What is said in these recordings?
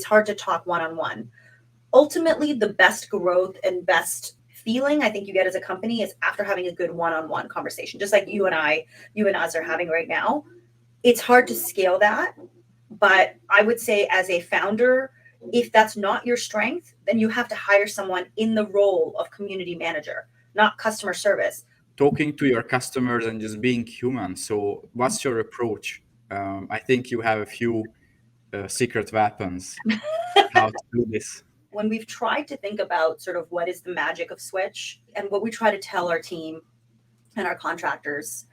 it's hard to talk one-on-one. Ultimately, the best growth and best feeling I think you get as a company is after having a good one-on-one conversation, just like you and us are having right now. It's hard to scale that, but I would say as a founder, if that's not your strength, then you have to hire someone in the role of community manager, not customer service. Talking to your customers and just being human. So, what's your approach? I think you have a few secret weapons how to do this. When we've tried to think about sort of what is the magic of Switch and what we try to tell our team and our contractors,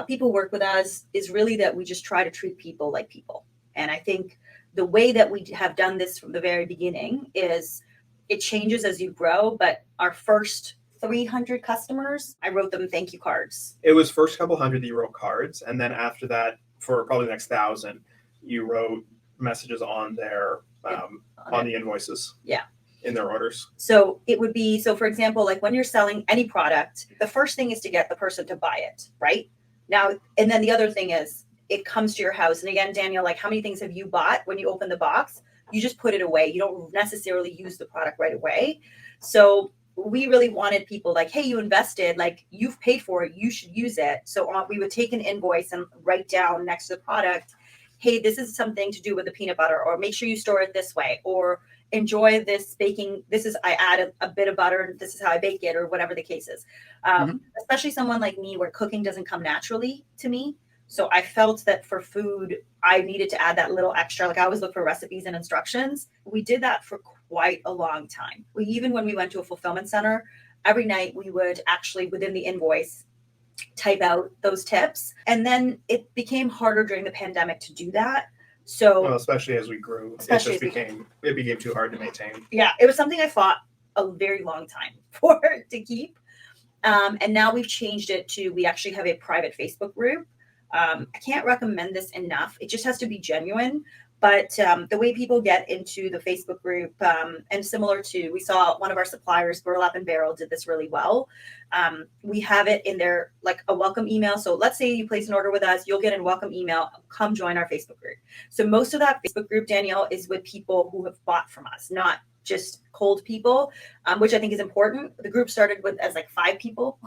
people work with us, is really that we just try to treat people like people. And I think the way that we have done this from the very beginning is it changes as you grow, but our first 300 customers, I wrote them thank you cards. It was first couple hundred that you wrote cards, and then after that, for probably the next 1,000, you wrote messages on their on the invoices. Yeah. In their orders. So it would be, so for example, like when you're selling any product, the first thing is to get the person to buy it, right? Now, and then the other thing is it comes to your house. And again, Daniel, like how many things have you bought when you open the box? You just put it away. You don't necessarily use the product right away. So we really wanted people like, hey, you invested, like you've paid for it, you should use it. So we would take an invoice and write down next to the product, hey, this is something to do with the peanut butter, or make sure you store it this way, or enjoy this baking. This is, I add a bit of butter, and this is how I bake it, or whatever the case is. Especially someone like me where cooking doesn't come naturally to me. So I felt that for food, I needed to add that little extra. Like I always look for recipes and instructions. We did that for quite a long time. Even when we went to a fulfillment center, every night we would actually, within the invoice, type out those tips. And then it became harder during the pandemic to do that. So well, especially as we grew, it became too hard to maintain. Yeah, it was something I fought a very long time for to keep. And now we've changed it to, we actually have a private Facebook group. I can't recommend this enough. It just has to be genuine. But the way people get into the Facebook group, and similar to, we saw one of our suppliers, Burlap and Barrel, did this really well. We have it in there like a welcome email. So let's say you place an order with us, you'll get a welcome email, come join our Facebook group. So most of that Facebook group, Danielle, is with people who have bought from us, not just cold people, which I think is important. The group started with as like 5 people,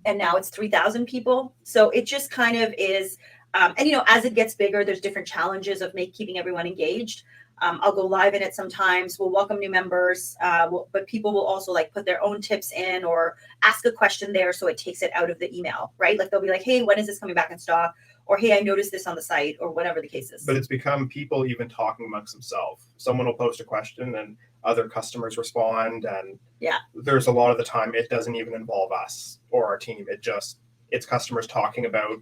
and now it's 3,000 people. So it just kind of is. And, you know, as it gets bigger, there's different challenges of keeping everyone engaged. I'll go live in it sometimes. We'll welcome new members, but people will also like put their own tips in or ask a question there. So it takes it out of the email, right? Like they'll be like, hey, when is this coming back in stock? Or, hey, I noticed this on the site, or whatever the case is. But it's become people even talking amongst themselves. Someone will post a question and other customers respond. And yeah, there's a lot of the time it doesn't even involve us or our team. It's customers talking about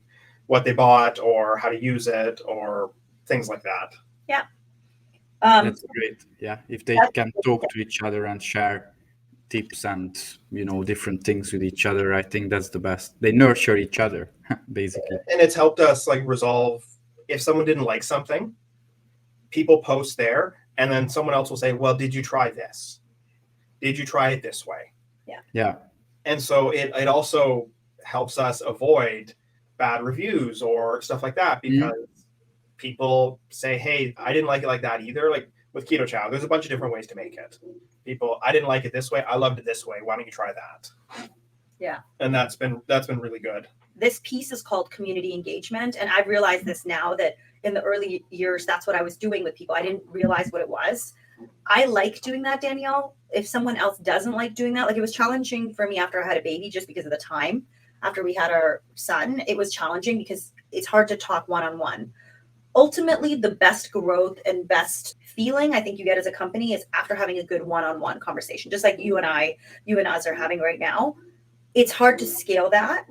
what they bought or how to use it or things like that. Yeah. That's great. Yeah. If they can talk to each other and share tips and, you know, different things with each other, I think that's the best. They nurture each other, basically. And it's helped us like resolve, if someone didn't like something, people post there and then someone else will say, well, did you try this? Did you try it this way? Yeah. Yeah. And so it also helps us avoid bad reviews or stuff like that, because people say, hey, I didn't like it like that either. Like with keto chow, there's a bunch of different ways to make it. People, I didn't like it this way, I loved it this way, why don't you try that? Yeah. And that's been really good. This piece is called community engagement, and I've realized this now, that in the early years that's what I was doing with people. I didn't realize what it was. I like doing that, Danielle. If someone else doesn't like doing that, like it was challenging for me after I had a baby, just because of the time. After we had our son, it was challenging because it's hard to talk one-on-one. Ultimately, the best growth and best feeling I think you get as a company is after having a good one-on-one conversation, just like you and us are having right now. It's hard to scale that,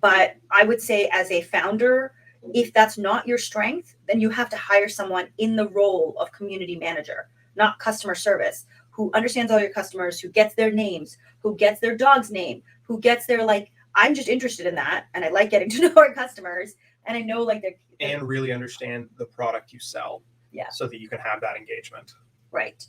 but I would say as a founder, if that's not your strength, then you have to hire someone in the role of community manager, not customer service, who understands all your customers, who gets their names, who gets their dog's name, who gets their I'm just interested in that, and I like getting to know our customers, and I know they're and really understand the product you sell, so that you can have that engagement. Right.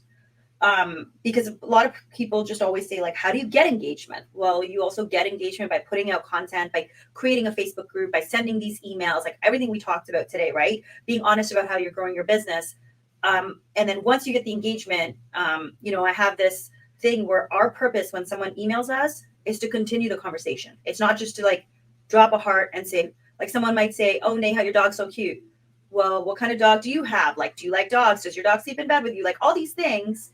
Because a lot of people just always say, how do you get engagement? Well, you also get engagement by putting out content, by creating a Facebook group, by sending these emails, everything we talked about today, right? Being honest about how you're growing your business. And then once you get the engagement, I have this thing where our purpose when someone emails us is to continue the conversation. It's not just to like drop a heart and say, like someone might say, oh, Neha, your dog's so cute. Well, what kind of dog do you have? Like, do you like dogs? Does your dog sleep in bed with you? Like all these things.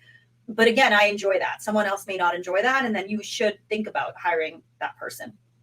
But again, I enjoy that. Someone else may not enjoy that. And then you should think about hiring that person.